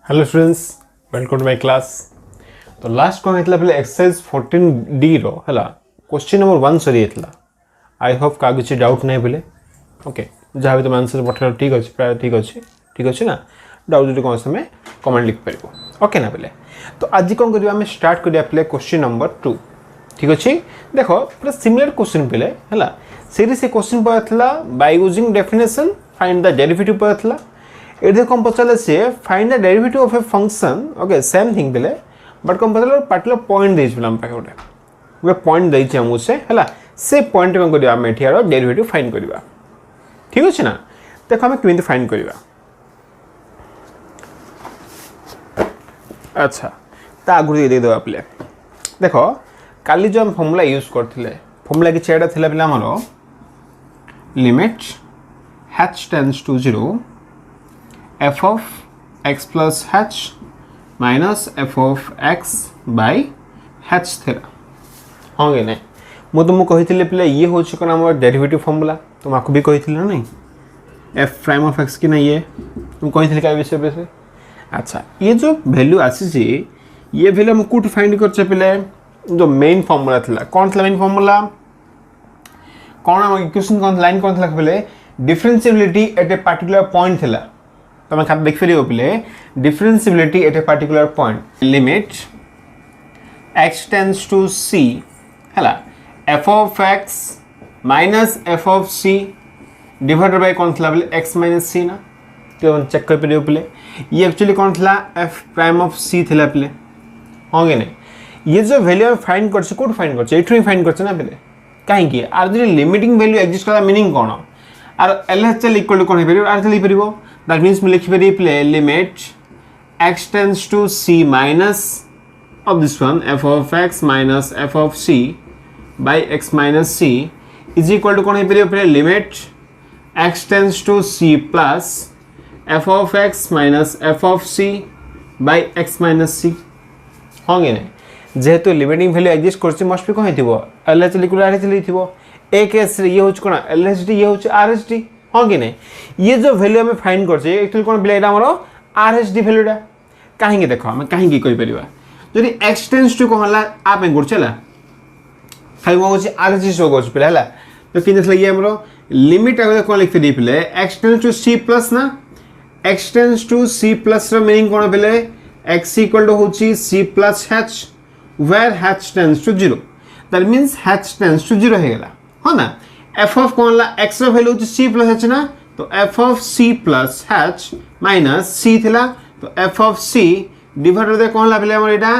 Hello students, welcome to my class. तो last कौन होता है एक्सरसाइज 14D रो है क्वेश्चन नंबर 1 सरी होता। आई होप का किसी डाउट नहीं बोले ओके जहाँ भी तुम आंसर पठार ठीक अच्छे प्राय ठीक अच्छे ना डाउट जो कौन समय कमेंट लिख पार ओके ना बोले। तो आज कौन करें आम स्टार्ट करिया पे क्वेश्चन नंबर 2 ठीक अच्छे। देख पूरा सिमिलर क्वेश्चन पे है से क्वेश्चन पड़ा by using definition find the derivative पड़ा ये कौन पचारे से find the derivative of a function okay same thing बेले बट कौन पचारे पार्टिकुलर पॉइंट देइछ आम पाखे गोटे पॉइंट देइछ हमको से पॉइंट कौन करिया आम एठियार डेरिवेटिव फाइंड करिया ठीक अच्छे ना। देखो आम केमिति फाइंड करिया। अच्छा ता आगु दे देबा प्ले देखो काली जो हम फॉर्मूला यूज करथिले फॉर्मूला कि छेड़ा थिला पिला हमरो limit h tends to 0 f of x plus h minus f of x by h थिला हाँ कि नहीं मु तुमको कही पे ये हूँ कौन आम डेरिवेटिव फॉर्मूला तुम आपको भी कही ना नहीं f प्राइम ऑफ x कि ना ये तुम कही क्या विषय पे। अच्छा ये जो वैल्यू आसी ये वैल्यू हम कौट फाइंड कर पे जो मेन फॉर्मूला था कौन था मेन फॉर्मूला कौन आम इक्वेशन कौन लाइन कौन था बोले differentiability at a particular point थिला तुम खाते देख पार पे differentiability at a particular point limit x tends to c है f of x minus f of c divided by कौन था बोले x माइनस c ना तो चेक कर पार पे ये एक्चुअली कौन था f प्राइम ऑफ c थिला पे हाँ कि नहीं ये जो वैल्यू फाइंड कर कौट फाइंड कर फाइंड कर ना पे कहीं आर जो लिमिटिंग वैल्यू एक्जिस्ट करा मीनिंग कौन आर LHL इक्वल टू कौन हो आर लिख पार दैट मीन्स मैं लिखि पारि प्ले limit x tends to c minus of this one f of x minus f of c by x minus c is equal to कौन हो पार limit x tends to c plus f of x minus f of c by x minus c हाँ कि नहीं जेहेतु limiting value exist कर must भी कौन हो LHL इक्वल RHL हो ए केस ये हूँ कौन LHD ये हूँ RHD हाँ कि नहीं ये जो वैल्यू आम फाइंड कर कौन पे आम RHD वैल्यूटा कहीं देख आम कहीं कहीपर जदि x टेंड्स टू कौन है आप करला खाली कौन हो RHD शो कर पे तो कि ये आम लिमिट आगे कौन लिख पारे पे x tends to c plus ना x tends to c plus meaning कौन पे x इक्वल टू हूँ c plus h where h tends to 0 that means h tends to 0 हो गला हाँ ना f ऑफ कौन x value c plus h ना तो f of c plus h minus c थिला तो f of c divided by कौन ला पे एटा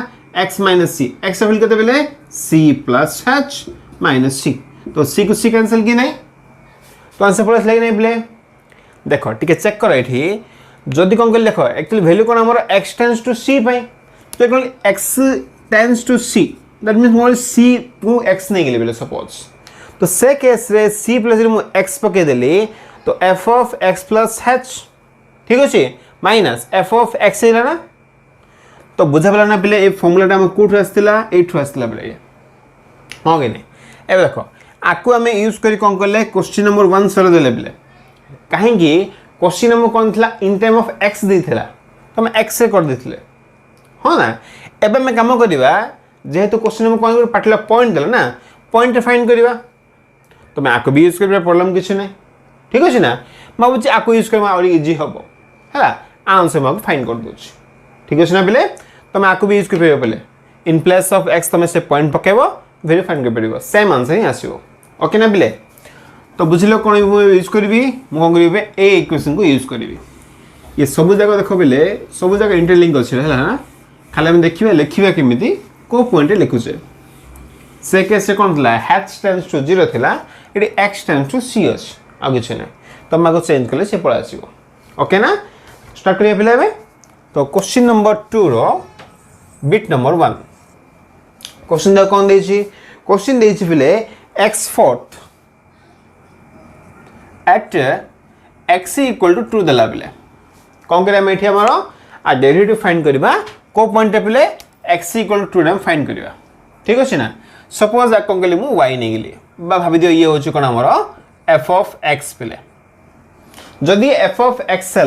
x minus c x value केते बेले c plus h minus c तो c को c कैंसिल की नहीं तो आंसर पड़े लगे नहीं बोले देखो ठीक है चेक करो ये जदि कौन कर देखो एक्चुअली वैल्यू कौन आम x टेंड्स टू c पाई तो कौन x tends to c that means more c to x नहीं गले सपोज तो से केस रे c प्लस मु x पके देली तो f of x plus h ठीक अच्छे माइनस f ऑफ x है ना तो बुझा पड़ा ना पे ये फॉर्मूलाटा हम कोठ आसला एठू आसला पे हाँ कि नहीं ए देखो आपको आम यूज कर कौन कले क्वेश्चन नंबर 1 सर देले पे कहीं क्वेश्चन नंबर कौन था इन टाइम ऑफ x देला तो हम x से कर देथिले हाँ ना एबे मैं काम करवा जेहेतु क्वेश्चन नंबर कौन पार्टिकुलर पॉइंट देला ना पॉइंट फाइंड करवा तो मैं आपको भी यूज कर प्रॉब्लम किसी ना ठीक अच्छे ना भावुँ आपको यूज कर इजी हम है आंसर मैं फाइंड कर दूँ ठीक अच्छे ना पे तो मैं आपको भी यूज कर पे इन प्लेस ऑफ एक्स तुम से पॉइंट पकेब वैल्यू फाइंड कर पार सेम आंसर ही आसो ओके ना पे तो बुझल कौन यूज करी मुझे करी ए इक्वेशन को यूज करी ये सब जगह देख पे सब जगह इंटरलिंक अच्छे है ना खाली आम देखा लिखा केमी कौ पॉइंट लिखुचे से केस कौन था h टेंड्स टू 0 थिला ये x टेंड्स टू c अच्छे आ कि ना तुम आगे चेंज कले पड़ा आसो ओके ना स्टार्ट करिए पे तो क्वेश्चन नंबर 2 रो बिट नंबर 1 क्वेश्चन दा कौन देछि क्वेश्चन देछि पे x fourth at x equal to 2 देला पे कौन करिया हम एठी हमरो आ डेरिवेटिव फाइंड करबा को पॉइंट पे x इक्वल टू 2 फाइंड करबा ठीक अच्छे ना सपोज आ कौन कली मु y नहीं गली बा भाबी दियो ये होची कोन हमरो f ऑफ x पे जदि f of x है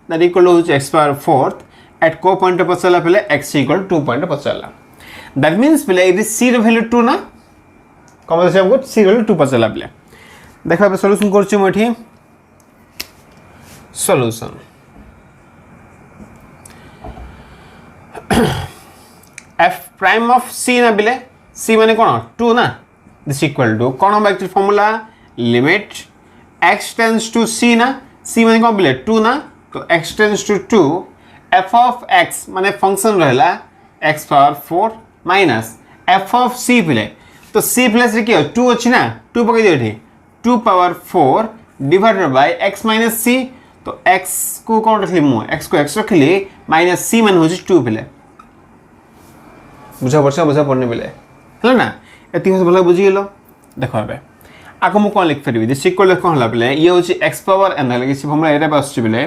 that equal to x power 4 at को पॉइंट पचारा पे एक्स इक्वल 2 पॉइंट पचारा दैट मीन्स पे ये सी वैल्यू 2 ना कम अच्छे हमको सी वैल्यू 2 पचारा पे देखा सल्यूशन कर सल्यूशन एफ प्राइम ऑफ सी ना बिले सी माने कौन 2 ना दिस इक्वल टू कौन हम actually formula limit x tends to c ना c माने कौन बिले 2 ना तो x tends to 2 f of x माने फंक्शन रहला x power 4 minus f of c बिले तो c प्लस रे के 2 अछि ना 2 पके दियो एठी 2 power 4 divided by x minus c तो x को कौन रखली मु x को x रखली माइनस c मान होछि 2 बिले बुझा पड़ने बेले है ना एति भला बुझी गेलो देखो एबे आको मु कोन लिख फेरबी दिस इक्वल कोन हला बेले ये होची x पावर n हला किसी हमरा एटा पास छि बेले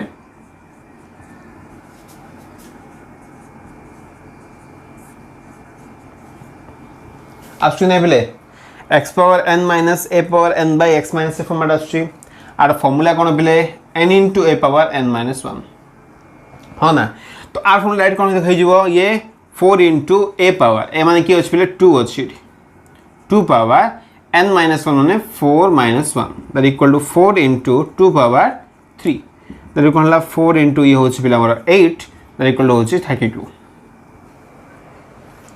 आछी नै बेले x power n minus a power n by x minus a format आछी आर फार्मूला कोन बेले n into a power n minus 1 हां ना तो आर फार्मूला राइट कोन देखै जिवो ये 4 into a power a माने की अछि 2 अछि 2 power n minus 1 माने 4 minus 1 that equal to 4 into 2 power 3 that equal to 4 into ये होछि पिला हमर 8 that equal to होछि 32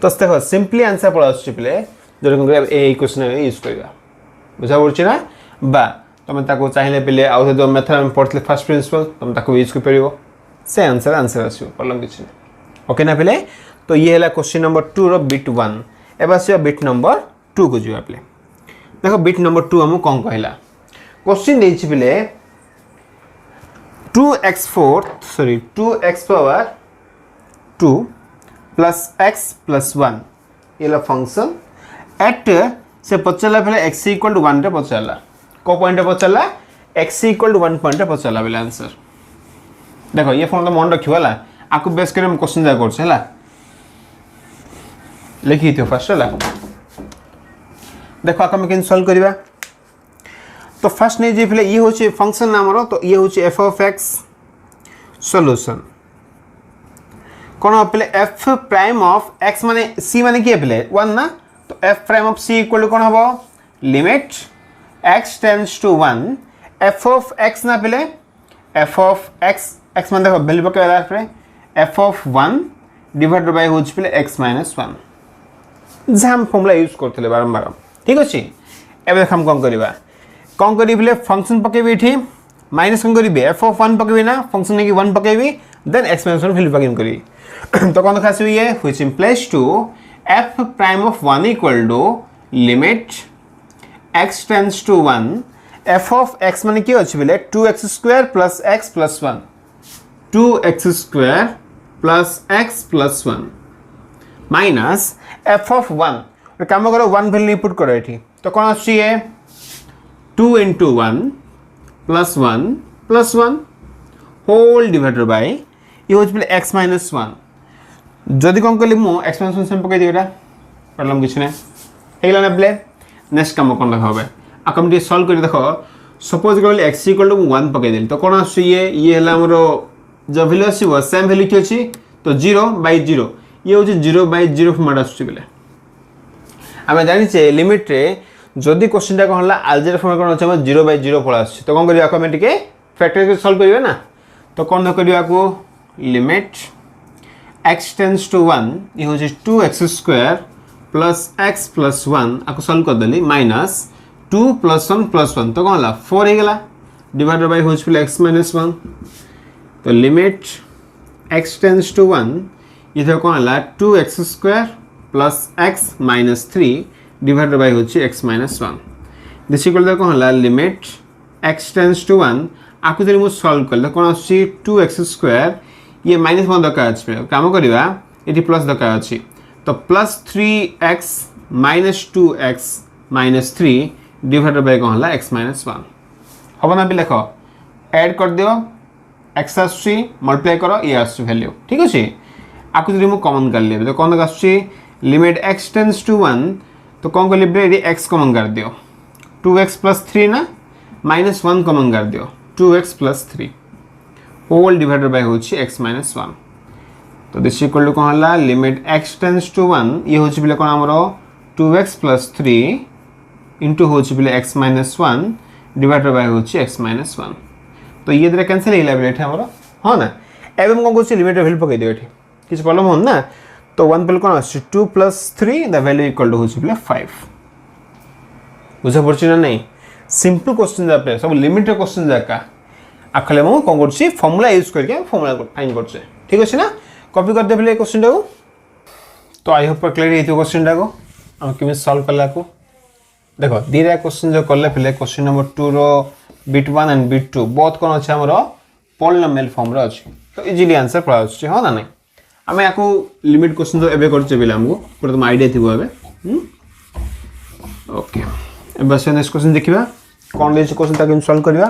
तो देखो सिंपली आंसर पड़ अछि पिले जरे कोन ए इक्वेशन यूज करबा बुझा पड़छि ना बा तमे ताको चाहिले पिले आउ जो मेथड में पढ़ले फर्स्ट प्रिंसिपल तमे ताको यूज कर परिबो से आंसर आसीबो प्रॉब्लम किछ ओके ना पिले तो ये है क्वेश्चन नंबर 2 रो बिट 1 एबा से बिट नंबर 2 को जो आपले देखो बिट नंबर 2 हम कोन कहला क्वेश्चन देछि बिले 2x power 2 plus x plus 1 ये फंक्शन एट से पचला बेले x इक्वल टू 1 रे पचला को पॉइंट पचला x इक्वल टू 1 पॉइंट पचला बेले आंसर देखो ये फॉर्म तो मन रखिवाला आकु बेस करे हम क्वेश्चन जा करछ हला लिखी थी फर्स्ट है देखो आका में सॉल्व करिबा तो फर्स्ट नहीं जे पहले ये होचे फंक्शन नाम तो ये होचे f ऑफ x सॉल्यूशन कोन पहले f प्राइम ऑफ x माने c माने की पहले 1 ना तो f prime of c equal to कोन हबो limit x tends to 1 f of x ना पहले f ऑफ x माने देखो वैल्यू पके पहले f ऑफ 1 डिवाइडेड बाय होच पहले x - 1 जाम फॉर्मूला यूज करथले बारंबार ठीक अछि एबे हम कोन करिबले फंक्शन पकेबी एठी माइनस कोन करिबे f ऑफ 1 पकेबी ना फंक्शन ने की 1 पकेबी देन x - 1 वैल्यू पकेबी करी तो कोन खासी ये which implies to f prime of 1 equal to limit x tends to 1 f of x माने की अछि बेले 2x² + x + 1 2x² + x + 1 minus f of 1 काम करो 1 वैल्यू इनपुट करो एठी तो कोन आछि ये 2 into 1 + 1 + 1 होल डिवाइडेड बाय ये होछ पले x - 1 जदी कोन कली मु x - 1 सिंपल पके दियोटा प्रॉब्लम किछ नै हेला ने प्ले नेक्स्ट काम कोन लखाबे आकम डी सॉल्व करी देखो सपोज करी x = 1 पके देली तो कोन आछि ये हला हमरो जो वैल्यू आसीबो सेम वैल्यू कि अछि तो 0/0 ये होची 0/0 फॉर्मेट आछी बेले आमे जानि छे लिमिट रे जदी क्वेश्चन टा कहला अलजेब्रा फॉर्मेट कोन अछि 0/0 फल आछी तो कोन करिया ऑटोमेटिक फैक्टराइज सॉल्व करिवे ना तो कोन करिया को लिमिट x टेंड्स टू 1 ये होची 2x² + x + 1 आको सॉल्व कर देली माइनस 2 + 1 + 1 तो कोन हला 4 हे गेला डिवाइडेड बाय होची पले x - 1 तो लिमिट x टेंड्स टू 1 ये तो कौन हला 2x² + x - 3 डिवाइडेड बाय होची x - 1 दिस इक्वल तो कौन हला लिमिट x टेंड्स टू 1 आकु जरी मु सॉल्व करले कोन आछि 2x² ये -1 दका अछि काम करबा एटी प्लस दका अछि तो +3x - 2x - 3 डिवाइडेड बाय कौन हला x - 1 हबो ना भी लिखो ऐड कर दियो x आछि मल्टीप्लाई करो ये आछि वैल्यू ठीक अछि आकु जरी मु कॉमन कर लेबे तो कोन आछि लिमिट x टेंड्स टू 1 तो कोन कर लेबे ये x कॉमन कर दियो 2x + 3 ना -1 कॉमन कर दियो 2x + 3 होल डिवाइडेड बाय होछि x - 1 तो दिस इक्वल टू कौन है लिमिट x टेंड्स टू 1 ये हूँ बोले कौन आमर 2x प्लस 3 इंटू हूँ बोले x माइनस 1 डिवाइडेड बाय हूँ x माइनस 1 तो ये द्वारा कैंसिल हो गला ये आमर हाँ ना एवं कौन कर लिमिट वैल्यू पकई दियो ये किसी प्रॉब्लम हो ना तो 1 पे कौन आस 2 plus 3 the value equal to हूँ बोले 5 बुझा पड़ी ना नहीं सिंपल क्वेश्चन जापे सब लिमिट क्वेश्चन जाका आखले मु कौन करछि फॉर्मूला यूज करके फॉर्मूला फाइंड करछे ठीक अछि ना कॉपी कर दे पले क्वेश्चन टाको तो आई होप क्लियर हेतु क्वेश्चन टाको हम केमे सॉल्व करला को देखो दीरा क्वेश्चन जो करले पले क्वेश्चन नंबर 2 रो बिट 1 एंड बिट 2 बोथ कोन अछि हमरो पॉलिनोमियल फॉर्म रो अछि तो इजीली आंसर पड़ा अछि हो ना नहीं हमें याको लिमिट क्वेश्चन तो एबे करछे बिला हमको पूरा तुम आईडिया थिबो एबे ओके बस नेक्स्ट क्वेश्चन देखिबा कोन दे क्वेश्चन ताके सॉल्व करबा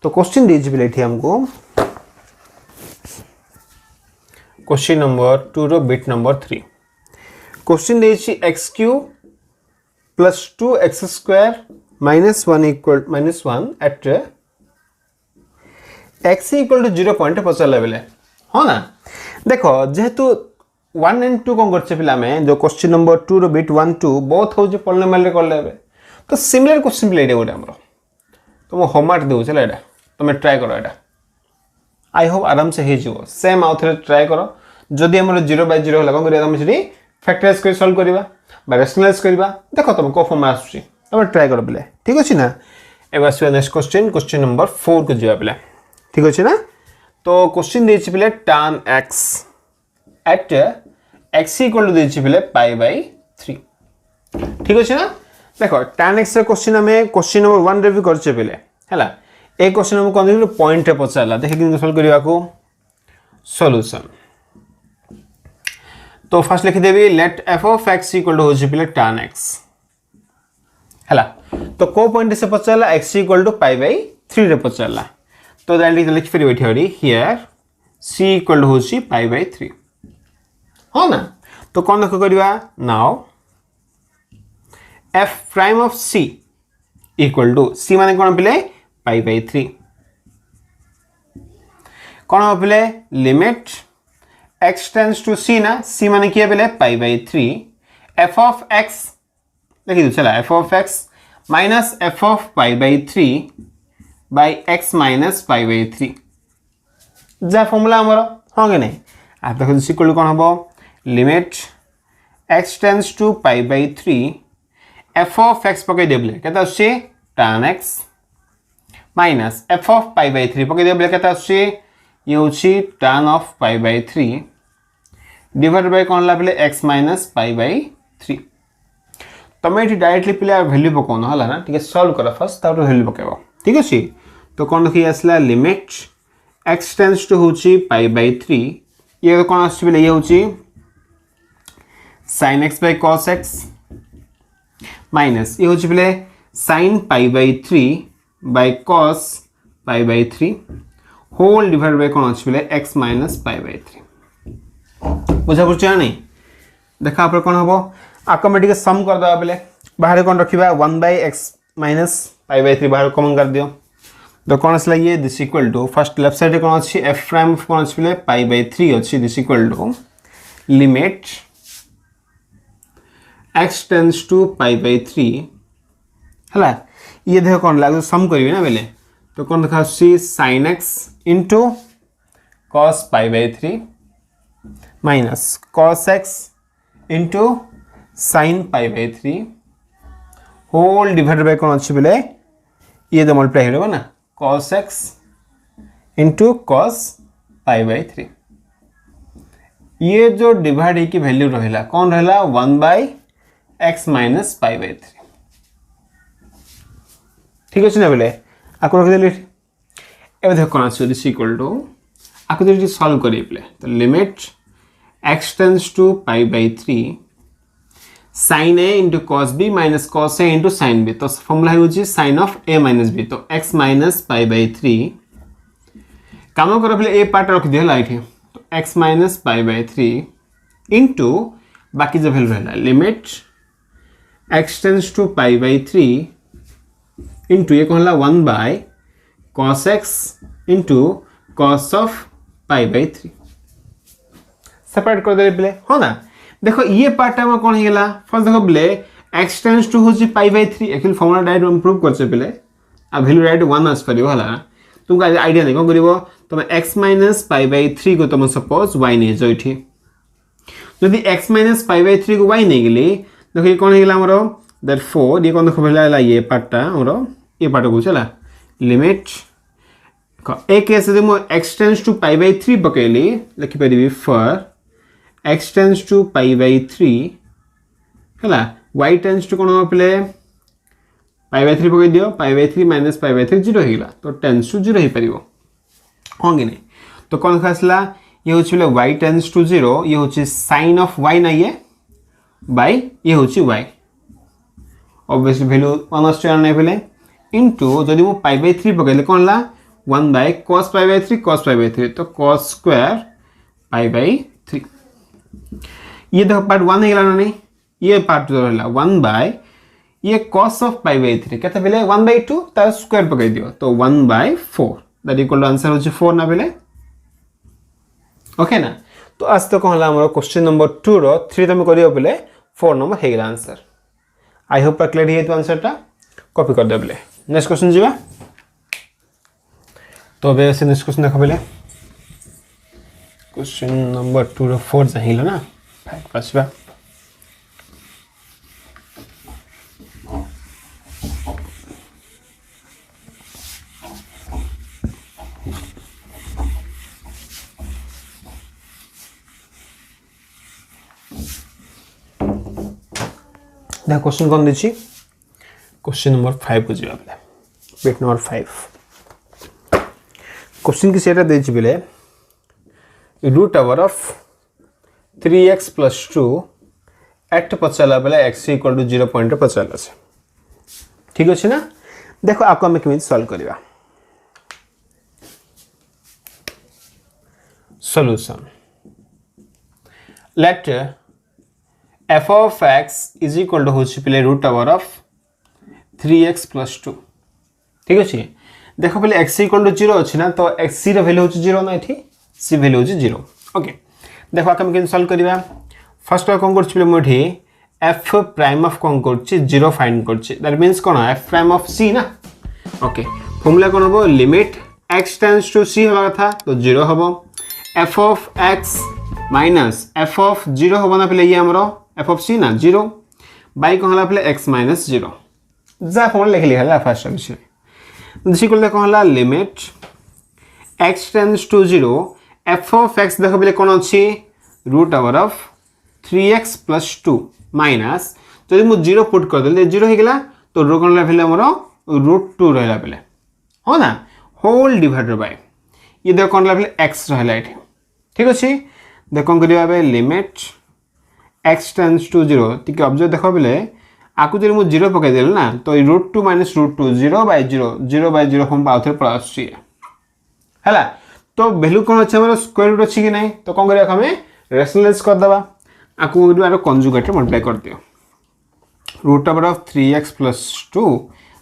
तो क्वेश्चन दे बिला एठी हमको क्वेश्चन नंबर 2 रो बिट नंबर 3 क्वेश्चन दे x cube plus 2x square minus 1 equal minus 1 at x equal to 0 point पचार बेले हाँ ना देखो जेहेतु 1 एंड 2 कौन करछे पिला में जो क्वेश्चन नंबर 2 रो बिट 1 2 बोथ हो जे पॉलिनोमियल रे करले तो सिमिलर क्वेश्चन पिला एटा गोटे हमरो तो मो होमवर्क देउ छला एटा तुम ट्राई करो एटा आई होप आराम से हे जो सेम आउ थे ट्राई करो जदि हमर 0 बाय 0 होला कोन करिया हम सेठी फैक्टराइज कर सॉल्व करबा बा रैशनलाइज करबा देखो तुम को फॉर्म आसुची तुम ट्राई करो पिले ठीक अछि ना एबा से नेक्स्ट क्वेश्चन नंबर 4 को जिया पिले ठीक अछि ना तो क्वेश्चन देछि पिले tan x at x equal to देछि पिले पाई बाय 3 ठीक अछि ना देखो tan x रे क्वेश्चन हमें क्वेश्चन नंबर 1 रे भी करछे पिले हैला ए क्वेश्चन हम कोन देखिलो पॉइंट रे पचारला देखि कि सॉल्व करबा को सॉल्यूशन तो फर्स्ट लिख देबी let f of x equal to होछि पिले tan x हैला तो को पॉइंट से पचारला x equal to pi by 3 रे पचारला तो डायरेक्टली लिख फेरि बैठे हियर c इक्वल टू होछि पाई बाय 3 हो ना तो कोन लिख करबा now f prime of c equal to c माने कोन पिले पाई बाय 3 कौन हो पिले limit x tends to c ना c माने किया पिले pi by 3 f of x देखिए चला f of x minus f of pi by 3 by x minus pi by 3 जा फॉर्मूला हमर हो गे नहीं आ देखो c इक्वल कौन हो limit x tends to pi by 3 f of x पके देबले केता अछि tan x minus f of pi by 3 पके देबले केता अछि ये होछि tan of pi by 3 divide by कोन ला पले x माइनस पाई बाय 3 तमे एठी डायरेक्टली पले वैल्यू पकोनो हला ना ठीक है सॉल्व करा फर्स्ट तापर वैल्यू पकेबो ठीक अछि तो कोन लिखि आसला लिमिट x टेंड्स टू होछि पाई बाय 3 ये कोन आछि पले ये होछि sin x by cos x minus ये होछि पले sin pi by 3 by cos pi by 3 whole divide by कोन अछि पले x माइनस पाई बाय 3 बुझा पड़छ नहीं देखा पर कोन हबो ऑटोमेटिक सम कर दबा पले बाहर कोन रखिबा 1 by x minus pi by 3 बाहर कॉमन कर दियो तो कोन असला ये this equal to first left side कोन अछि f प्राइम कोन अछि पले पाई बाय 3 अछि this equal to limit x tends to pi by 3 हला ये देखो कौन लागो सम करिवे ना बेले तो कौन देखा सी sin x into cos pi by 3 minus cos x into sin pi by 3 whole divide by कौन अछि बेले ये तो मल्टीप्लाई होबो ना cos x into cos pi by 3 ये जो डिवाइड की वैल्यू रहला कौन रहला 1 by x minus pi by 3 ठीक अछि ना बेले आको रख देले एबे देखो कोन अछि दिस इक्वल टू आको जे सॉल्व करी प्ले तो limit x tends to pi by 3 sin a into cos b minus cos a into sin b तो फार्मूला है होची sin of a minus b तो x minus पाई बाय 3 काम कर प्ले a पार्ट रख दिया लाइट है तो x minus pi by 3 into बाकी जो वैल्यू रहला limit x tends to pi by 3 into ये कहला 1 by cos x into cos of pi by 3 separate कर दे बेले हो ना देखो ये पार्ट हम कोन हेला फर्स्ट देखो बेले x टेंड्स टू होची π/3 एक्चुअली फॉर्मूला डायरेक्ट हम प्रूव करछे बेले आ वैल्यू डायरेक्ट 1 आस परियो हला तुमको आईडिया नै कोन करिवो तुम x - π/3 को तुम सपोज y नै जो इठी यदि x - π/3 को y नै गेली देखो ये कोन हेला हमरो देयरफॉर ये कोन देखो बेला ये पार्टटा हमरो ये पार्ट को चला लिमिट ए केस रे मो x टेंड्स टू π/3 पकेली लिखि परिबी फॉर x टेंड्स टू π/3 हला y टेंड्स टू कोन अपले π/3 पके दियो π/3 - π/3 0 हेला तो टेंड्स टू 0 हे परिबो होंगे नै तो कोन खासला ये होछले y टेंड्स टू 0 ये होछि sin ऑफ y ना ये बाय ये होछि y ऑब्वियसली वैल्यू 1 आस टू नै पेले इनटू जदि मो π/3 पकेले कोन ला 1 by cos π/3 तो cos स्क्वायर π/3 ये देखो पार्ट 1 हेला ना नहीं ये पार्ट 2 हेला 1 by ये cos ऑफ π/3 केते बेले 1/2 तार स्क्वायर पकाई दियो तो 1/4 दैट इक्वल टू आंसर होची 4 ना बेले ओके ना तो आज तो कहला हमर क्वेश्चन नंबर 2 रो 3 तमे करियो बेले 4 नंबर हेला आंसर आई होप क्लियर हे तो आंसर ता कॉपी कर दे बेले नेक्स्ट क्वेश्चन जीवा तो अब ऐसे नेक्स्ट क्वेश्चन देखो बेले क्वेश्चन नंबर 2 रो 4 चाहिलो ना 5 पासबा ना क्वेश्चन कौन देछि क्वेश्चन नंबर 5 को जवाब ले पेट नंबर 5 क्वेश्चन की सेटा देछि बेले root over of 3x + 2 at पचाला बेले x = 0 पॉइंट पचाला से ठीक अछि ना देखो आपको हम केमिति सॉल्व करिवा solution let f of x is equal to होछि पले रूट ओवर ऑफ 3x + 2 ठीक अछि देखो पले x = 0 अछि ना तो x रो वैल्यू होछि 0 ना एठी c वैल्यू होछि 0 ओके देखो आकम केन सॉल्व करिवा फर्स्ट कोन करछि पले मोठी f प्राइम ऑफ कोन करछि 0 फाइंड करछि दैट मींस कोन f प्राइम ऑफ c ना ओके फॉर्मूला कोन हो limit x tends to c होबा था तो 0 होबो f of x minus f of 0 होबा ना पले ये हमरो f of c ना 0 बाय कोन हला पले x - 0 जा फॉर्मूला लिख लिहला फर्स्ट विषय दिस इक्वल कोन हला limit x tends to 0 f of x देखो पले कोन अछि root over of 3x + 2 minus जदि मु 0 पुट कर देले 0 हे गेला तो रो कोन लेवल हमरो √2 रहला पले हो ना होल डिवाइडेड बाय ये देखो कोन लेवल x रहला एठी ठीक अछि देखो कोन करिया बे लिमिट x टेंड्स टू 0 ठीक ऑब्जर्व देखो बेले आकु जरे मु 0 पकाई देल ना तो √2 - √2 0/0 हम आउथे प्लस सी हला तो वैल्यू कोन अछि हमर स्क्वायर रूट अछि कि नै तो कोन करिया हमें रेशनलाइज कर दबा आकु आरो कंजुगेट मल्टीप्लाई कर दियो root over of 3x + 2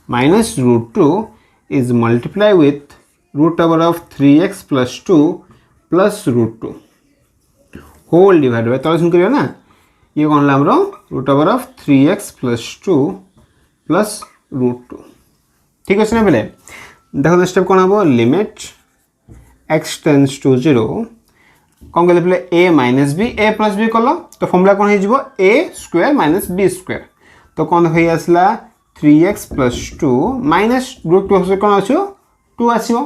minus √2 is multiply with root over of 3x plus 2 plus √2 whole divided by तो सुन करियो ना ये कौन ला हमरो root over of 3x plus 2 plus √2 ठीक अछि ना बेले देखो स्टेप कोन हबो लिमिट x टेंड्स टू 0 कोन गेले पले a minus b a plus b कलो तो फॉर्मूला कोन हे जिवो a square minus b square तो कोन होई आसला 3x plus 2 minus √2 से कोन आछो 2 आछो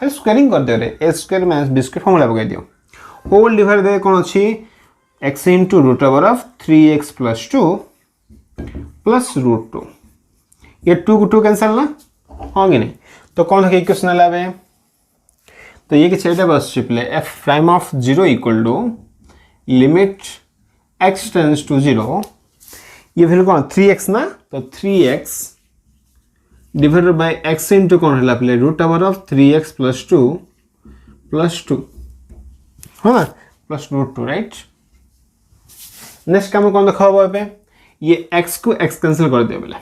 खाली स्क्वायरिंग कर दियो रे a square minus b square formula पकाई दियो होल डिवाइड दे कोन अछि x into root over of 3x plus 2 plus √2 ये 2 को 2 कैंसिल ना होंगे नहीं तो कौन है इक्वेशन लावे तो ये किस एटा बस Chiple f prime of 0 equal to limit x tends to 0 ये वैल्यू कौन 3x ना तो 3x divided by x into कौन है लापले root over of 3x plus 2 plus 2 है ना plus √2 राइट नेक्स्ट काम कोन देखबो एबे ये x को x कैंसिल कर दियो बेले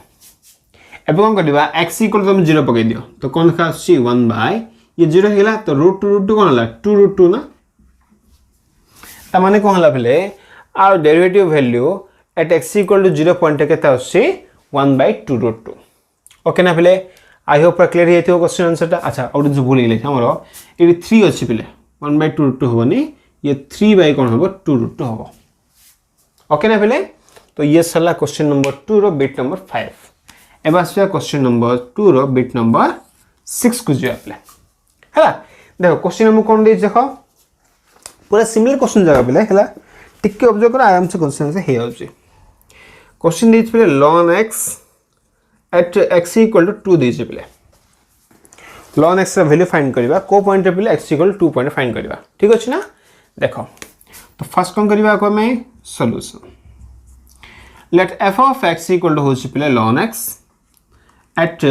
एबे कोन करदिबा x इक्वल तुम 0 पके दियो तो कोन खा सी 1 बाय ये 0 हेला तो √2 कोन हला 2 √2 ना तामाने कौन हला बेले आर derivative value at x equal to 0 point केते आसी 1/2√2 ओके ना बेले आई होप क्लियर हे थियो क्वेश्चन आंसर ता अच्छा और जो भूल गेले हमरो ये 3 अछि बेले 1/2√2 होबनी ये 3 बाय कोन होबो 2√2 होबो ओके ना बेले तो ये सला क्वेश्चन नंबर 2 रो बिट नंबर 5 एबा से क्वेश्चन नंबर 2 रो बिट नंबर 6 को जे आपले हला देखो क्वेश्चन हम कोन दे देखो पूरा सिमिलर क्वेश्चन जगह बेले हला टिके ऑब्जर्व कर आराम से क्वेश्चन से हे होची क्वेश्चन दे पे ln x at x equal to 2 दे जे बेले ln x रा वैल्यू फाइंड करबा को पॉइंट रे बेले x equal to 2 point find करबा ठीक अछि ना देखो तो फर्स्ट कोन करबा को मैं solution let f of x equal to होची पे ln x at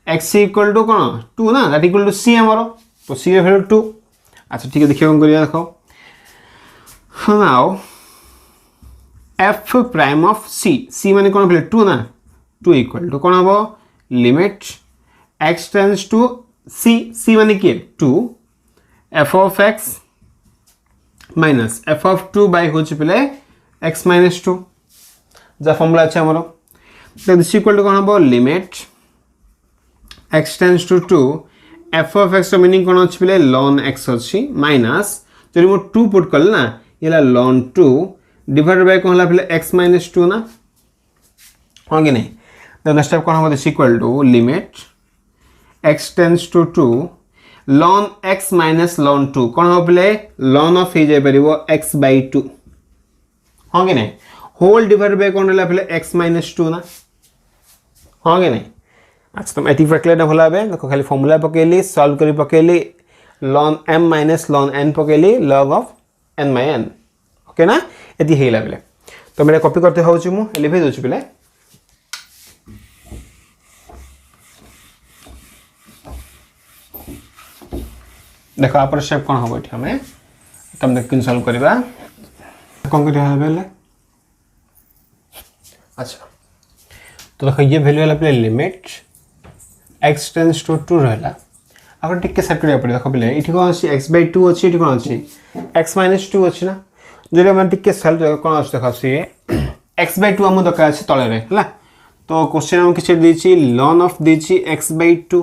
x equal to कोन 2 ना दैट इक्वल टू c हमरो तो c रे वैल्यू 2 अच्छा ठीक है देखिए कोन करिया देखो now f prime of c माने कोन वैल्यू 2 ना 2 इक्वल टू कोन हबो limit x tends to c माने के 2 f of x minus f of 2 by होची पे x minus 2 जा फॉर्मूला আছে हमरो तो दिस इक्वल टू कोन हबो limit x tends to 2 f of x रो मीनिंग कोन अछि पे ln x अछि माइनस जदि मो 2 पुट करल ना येला ln 2 डिवाइडेड बाय कोन हला पे x minus 2 ना होगे नहीं द नेक्स्ट स्टेप कोन हबो this equal to limit x tends to 2 ln x minus ln 2 कोन हबो पे ln of हे जाय परिबो x by 2 होगे नहीं होल डिवाइडेड बाय कोन हला पे x minus 2 ना होगे नहीं अच्छा तुम एटी क्लियर ना होला बे देखो खाली फार्मूला पकेली सॉल्व करी पकेली ln m minus ln n पकेली log of n by n okay ना एती हेला बेले तो मेरे कॉपी करते होउची मु लिखि दोची बेले देखो आपन स्टेप कोन होबो एठी हमें तुम देख सॉल्व करबा कोन करिया बेले अच्छा तो देखो ये वैल्यू वाला पे लिमिट x टेंड्स टू 2 रहला अगर टिक के सेट करिया पड़े देखो बेले एठी कोन अछि x by 2 अछि एठी कोन अछि x minus 2 अछि ना जरे हम टिक के सॉल्व कोन अछि देखा छी x by 2 हम दका अछि तळे रे हला तो क्वेश्चन हम किछ देछि ln of देछि x by 2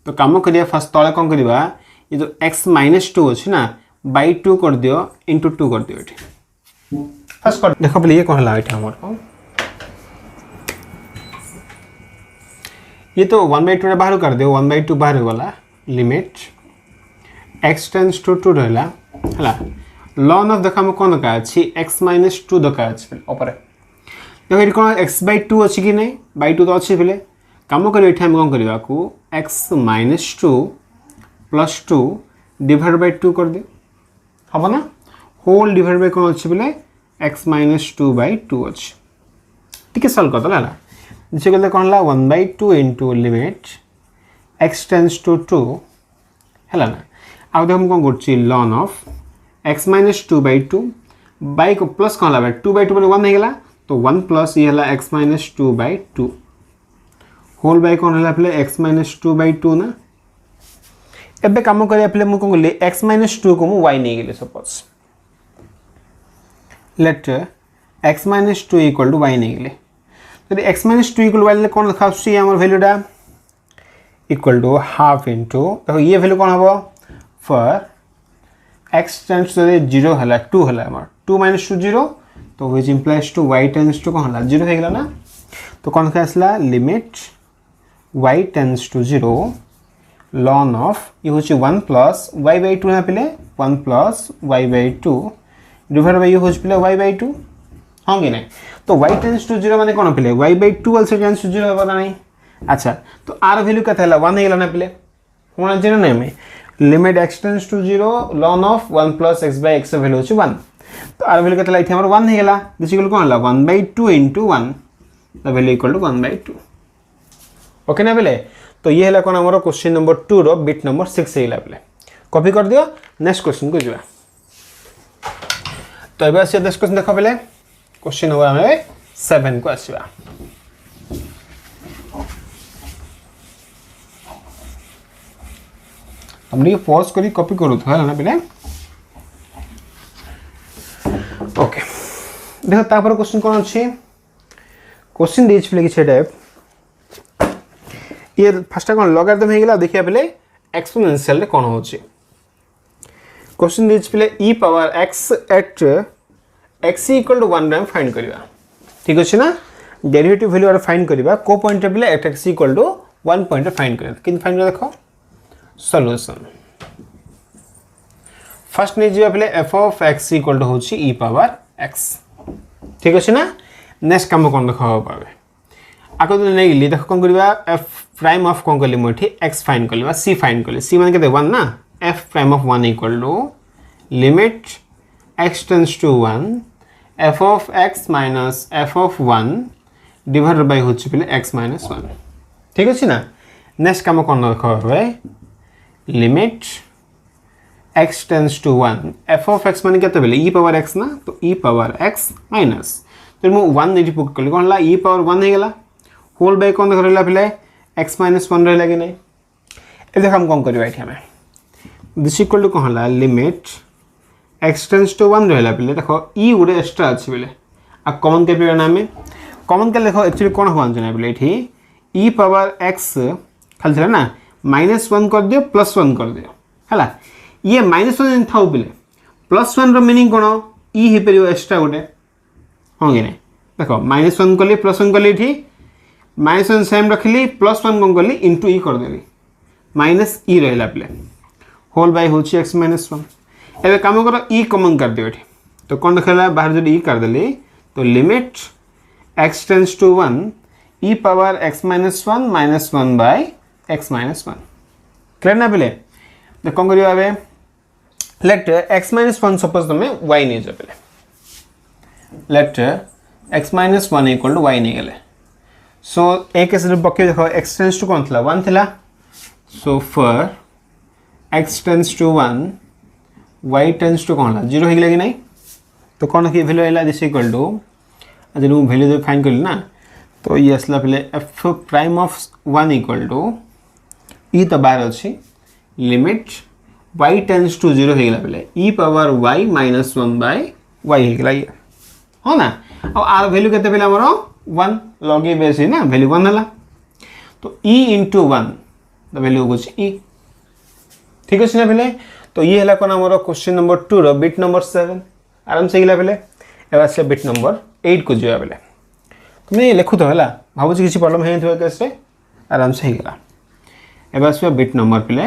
तो काम करिया फर्स्ट तळे कोन करबा ये जो x minus 2 अछि ना by 2 कर दियो into 2 कर दियो एठी फर्स्ट कर देखो बेले ये कोन हला एठी हमर ये तो 1/2 रे बाहर कर दियो 1/2 बाहर वाला लिमिट x टेंड्स टू 2 रहला हला ln of देखा हम कोन का अछि x minus 2 दका अछि ऊपर देखो एठी कोन x by 2 अछि कि नै by 2 तो अछि बेले काम करियो एठी हम कोन करबा को x minus 2 plus 2 divided by 2 कर दियो हबो ना होल डिवाइड बाय कोन अछि बेले x minus 2 by 2 अछि ठीक है सॉल्व कर दला जिसे कहते कौन ला 1/2 into limit x tends to 2 है ना अब हम कौन करछि ln of x minus 2 by 2 by को प्लस कौन ला 2 by 2 बने 1 नहीं गेला तो 1 प्लस ये ला x minus 2 by 2 whole by कौन हला पले x minus 2 by 2 ना एबे काम करिया पले मु कौन ले x minus 2 को मु y नहीं गेले suppose let x minus 2 equal to y नहीं गेले तो x minus 2 equal y कौन लिखा छी हमर वैल्यू डा इक्वल टू हाफ इनटू देखो ये वैल्यू कौन हबो फॉर x टेंड्स टू 0 हला 2 हला हमर 2 minus 2 0 तो which implies to y tends to कौन हला 0 हे गेला ना तो कौन का असला limit y tends to 0 ln of ये होची 1 प्लस y by 2 ना पले 1 plus y by 2 divide by ये होची पले y by 2 होंगे नहीं तो y टेंड्स टू 0 माने कोन पले y by 2 also tends to 0 होबा नहीं अच्छा तो r वैल्यू कथा हला 1 हेला ना पले होना चाहिए ना में limit x tends to 0 ln of 1 plus x by x value होची 1 तो r वैल्यू कथा इथे हमर 1 हेला दिस इक्वल कोन हला 1/2 into 1 the value equal to 1/2 okay ना पले तो ये हला कोन हमर क्वेश्चन नंबर 2 रो बिट नंबर 6 हेला पले कॉपी कर दियो नेक्स्ट क्वेश्चन को जवा तो एबे से नेक्स्ट क्वेश्चन देखो पले क्वेश्चन नंबर हमें 7 को आसीबा हमने पॉज करी कॉपी करू था ना पहले देखो तापर क्वेश्चन कौन अच्छी क्वेश्चन देछि पिले कि टाइप ये फर्स्ट कौन लॉगरिथम हे गेला देखिया पिले एक्सपोनेंशियल रे कौन होछि क्वेश्चन देछि पिले e power x at x equal to 1 रे फाइंड करबा ठीक अछि ना डेरिवेटिव वैल्यू और फाइंड करबा को पॉइंट रे पिले at x equal to 1 point रे फाइंड करबा किन फाइंड देखो सॉल्यूशन फर्स्ट ने जिया पिले f of x equal to होछि e पावर x ठीक अछि ना नेक्स्ट काम कोन देखा पाबे आको तो नै ली देखो कोन करबा f प्राइम ऑफ कोन करली मोठी x फाइंड करली c फाइंड करली c मान के 1 ना f prime of 1 equal to limit x tends to 1 f of x minus f of 1 divided by होछि पले x माइनस 1 ठीक अछि ना नेक्स्ट काम कोन देखा पाबे limit x tends to 1 f of x माने केते बेले e पावर x ना तो e पावर x माइनस तो मु 1 नेटी पुट करली कोन ला e पावर 1 हे गेला होल बाय कोन देख रहला पिले x माइनस 1 रहला कि नै ए देख हम कोन करबा एठी हमें दिस इक्वल टू कोन ला लिमिट x टेंड्स टू 1 रहला पिले देखो e उडे एक्स्ट्रा अछि पिले आ कॉमन के पिले नामे कॉमन के देखो एक्चुअली कोन होन जने पिले एठी e पावर x खाली छला ना -1 कर दियो +1 कर दियो हला ये -1 थाउ पिले +1 रो मीनिंग कोन e हे परियो एक्स्ट्रा उडे होंगे नै देखो -1 करली +1 करली एठी -1 सेम रखली +1 कोन करली इनटू e कर देली -e रहला पिले होल बाय होची x - 1 एबे काम करो e कॉमन कर दियो एठी तो कोन देखला बाहर जदी e कर देली तो limit x tends to 1 e power x - 1 -1 by x - 1 clear ना पिले तो कोन करियो आबे लेट x - 1 सपोज तमे y नै जा पिले let x - 1 equal to y नै गेले सो एक केस रे पक्के देखो x टेंड्स टू कोन थला 1 थला so for x tends to 1 y tends to कोन ला 0 हे गेले कि नै तो कोन की वैल्यू आइला दिस इक्वल टू अगर हम वैल्यू दे फाइंड करली ना तो ये असला पहले f prime of 1 equal to e तो बाहर अछि लिमिट y टेंड्स टू 0 हे गेला पहले e power y - 1 by y हे गेला ये हो ना अब आर वैल्यू केते पहले हमरो 1 log a बेस है ना वैल्यू 1 हला तो e into 1 द वैल्यू होछ e ठीक अछि ना पहले तो ये हला कोन हमरो क्वेश्चन नंबर 2 रो बिट नंबर 7 आराम से गेला पहले एबा से बिट नंबर 8 को जोया पहले तुमे लिखु तो हला भाबो छी किछि प्रॉब्लम हे थवा केसे आराम से गेला एबा से बिट नंबर पहले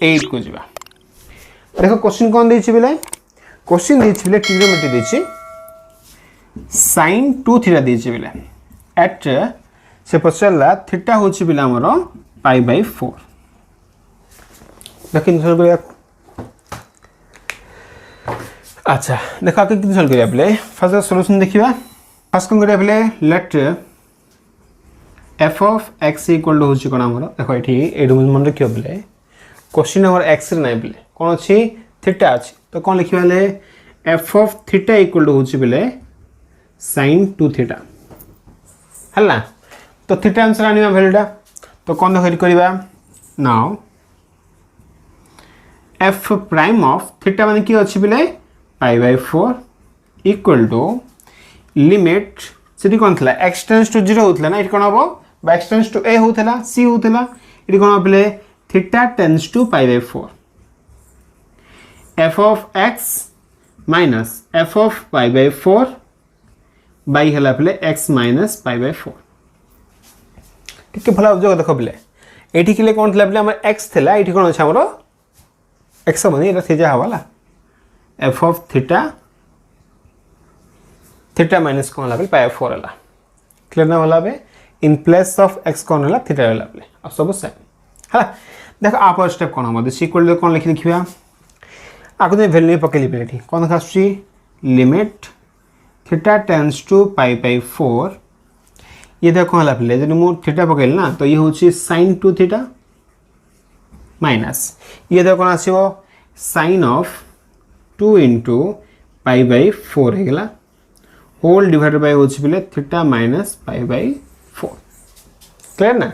8 को जोया देखो क्वेश्चन कोन दै छी पहले क्वेश्चन दै छी पहले ट्रिग्नोमेट्री दै छी sin 2 थीटा दीची बिले एट से पछला थीटा होची बिला हमरो पाई बाय 4 लेकिन सॉल्व करिया अच्छा देखा के किन सॉल्व करिया बिले फर्स्ट सॉल्यूशन देखिबा फर्स्ट कोन करिया बिले let f of x equal to होची कोन हमरो देखो एठी एडु मन रखियो बिले क्वेश्चन नंबर x रे नै बिले कोन अछि थीटा अछि तो कोन लिखिबा ले f of theta equal to होची बिले sin 2 थीटा हला तो थीटा आंसर आनिबा वैल्यूटा तो कोन देखि करबा now f prime of theta माने की अछि बिले pi by 4 equal to limit सेठी कोन थला x टेंड्स टू 0 होतला ना इट कोन हबो by x tends to a होतला c होतला इट कोन बिले theta tends to pi by 4 f of x minus f of pi by 4 by हला पले x माइनस पाई बाय 4 ठीक है भला जो देखो पले एठी के लिए कोन थला पले हमर x थला एठी कोन छ हमरो x बनी रे थीजा हवाला f of theta theta minus कोन हला पाई 4 हला क्लियर ना होला बे इन प्लेस ऑफ x कोन हला थीटा हला पले अब सब सेम हला देखो अपर स्टेप कोन हम दिस इक्वल कोन लिखि लिखिबा आगु ने वैल्यू पकेली पले एठी कोन खासची limit theta tends to pi by 4 ये देखो हला पले जने मु थीटा पकेल ना तो ये होची sin 2 थीटा माइनस ये देखो कोन आसीबो sin of 2 into pi by 4 हे गेला होल डिवाइडेड बाय होची पले theta minus pi by 4 clear ना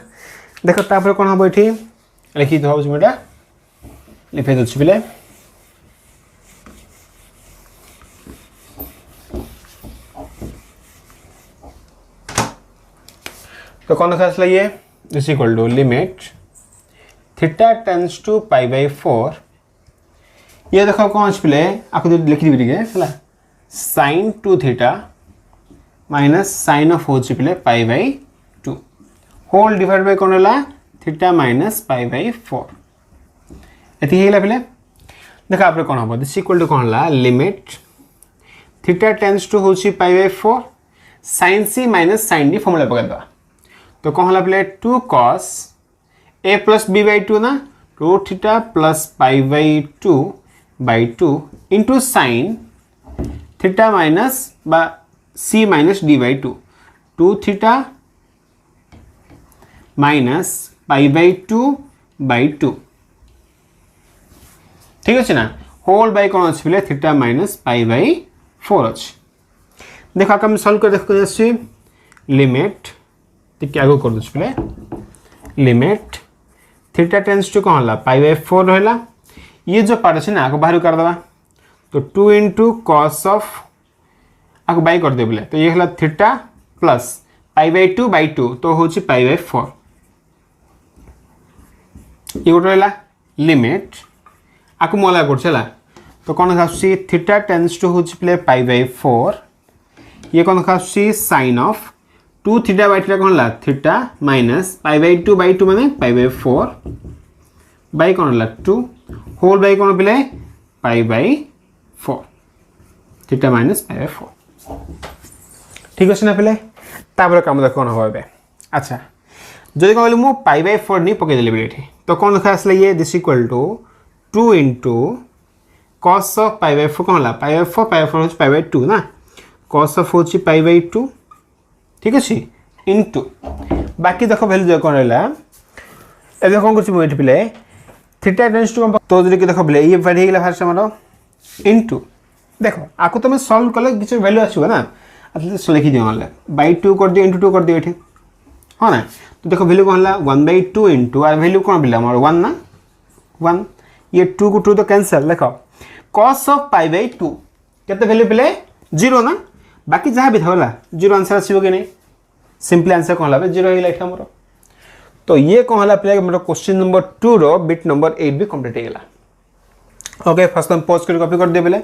देखो तापर कोन हबो एठी लिखि दो होची मेटा लिखि दोची पले तो कौन देखा आसला ये is equal to limit theta tends to pi by 4 ये देखो कौन अच्छे पिले आपको लिखी दी है sin 2 theta minus sine of हो पिले pi by 2 whole divide by कौन है थीटा माइनस पाई बाय 4 एति हेला पिले देखा आप कौन हम दिस इक्वल टू कौन है लिमिट थीटा टेंड्स टू होची pi by 4 sin c minus sin d formula पकड़ दो तो कौन है पिले 2 cos a plus b by 2 ना 2 theta plus pi by 2 by 2 into sine theta minus बा c minus d by 2 2 theta minus pi by 2 by 2 ठीक अच्छे ना होल बाय कौन अच्छे पिले थीटा माइनस पाई बाय 4 अच्छे देखो आगे सॉल्व कर देखो जैसे लिमिट ठीक आगे कर दे पिले लिमिट थीटा टेंड्स टू कौन है पाई बाय 4 रहा ये जो पार्ट अच्छे ना आगे बाहर कर दवा तो 2 इंटू कॉस ऑफ आगे बाई कर दे बोले तो ये है थीटा प्लस पाई बाय 2 तो हूँ पाई बाय 4 ये गोटे रहा लिमिट आपको मला कर तो कौन देखा थीटा टेंड्स टू हूँ प्ले पाई बाय 4 ये कौन देखा sine of 2 theta by theta कौन है थीटा माइनस पाई बाय 2 माने पाई बाय 4 बाय कौन है 2 होल बाय कौन पिले pi by 4 theta minus pi by 4 ठीक अच्छे ना पिले तापर काम देख कौन हम अच्छा जदि कौन कहली मुझे पाई बाय 4 नहीं पकईदेली ये तो कौन देखा आसला ये this equal to 2 into cos of pi by 4 कौन है पाई बाय 4 पाई बाय 2 ना कॉस ऑफ हूँ पाई बाय 2 ठीक अच्छे इंटू बाकी देख भैल्यू कौन रहा ए कौन कर पिले थीटा टेंड्स टू तो जो देख बोले ये बढ़ीगला फास्ट आम इंटू देख आपको तुम सल्व कले किसी भैल्यू आसो ना लिखी दियो बाय 2 कर दियो इंटू 2 कर दियो ये हाँ ना तो देख भैल्यू कौन है 1 बाय 2 इंटू आर भैल्यू कौन पिला 1 ना 1 ये 2 को 2 तो कैंसल देख कॉस ऑफ पाई बाय 2 केते भैल्यू पिले 0 ना बाकी जहाँ भी था 0 आंसर आसो कि नहीं सिंपली आंसर कौन है 0 है आमर तो ये कौन है पिला मोर क्वेश्चन नंबर 2 रो बिट नंबर 8 भी कंप्लीट होगा ओके फर्स्ट टाइम पॉज कर कॉपी कर दे बेले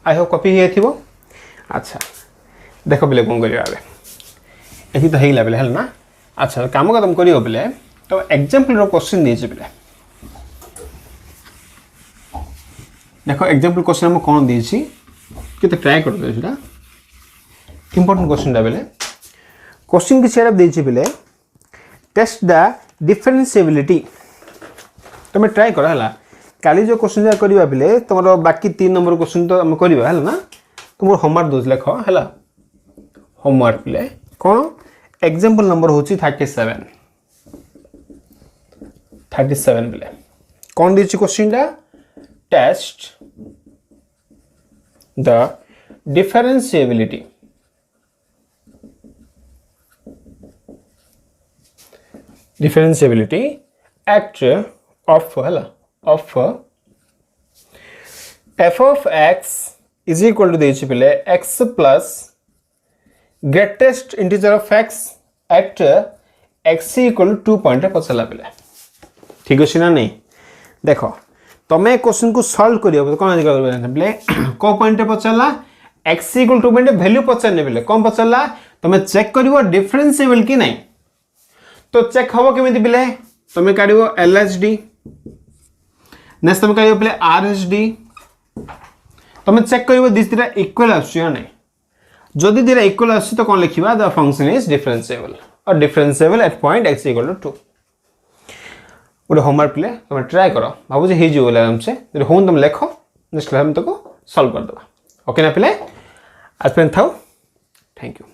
आई होप कॉपी ही थी अच्छा देख बेले कौन करियो ये तो हेला बेले है ना अच्छा काम का तुम करियो बेले तो एग्जांपल रो क्वेश्चन दीजिए बेले देखो एग्जांपल क्वेश्चन हम कौन दीजिए कि तो ट्राई कर दे सेटा इंपोर्टेंट क्वेश्चन बेले क्वेश्चन की सेटअप दीजिए बेले टेस्ट द डिफरेंशिएबिलिटी तुम ट्राई कर है काली जो क्वेश्चन जहाँ करवा बेले तुम बाकी 3 नंबर क्वेश्चन तो आम करवा है ना तुम होमवर्क दौर लेख है होमवर्क बेले कौन एग्जांपल नंबर हूँ 37 बेले कौन दीजिए question test the differentiability act of f of x is equal to देछि पहले x plus greatest integer of x at x equal to 2 point पचला पहले ठीक अछि ना नहीं देखो तमे क्वेश्चन को सॉल्व करियो कोन पहले को पॉइंट पचला x equal to point value पचने पहले कौन पचला तमे चेक करियो डिफरेंशिएबल कि नहीं तो चेक हम केमी पिले तुम काढ़ LHD नेक्स्ट तुम काढ़ पे RHD तुम चेक कर दिटा इक्वल आसुना नहीं जदि दिटा इक्वल आस तो कौन लिखा द फंक्शन इज डिफरेंशिएबल और differentiable at point x equal to 2 गोटे होमवर्क पे तुम ट्राए कर भाव हो आराम से होन तुम लेख नेक्स्ट तुमको सॉल्व करदे ओके ना पे आज पे था थैंक यू।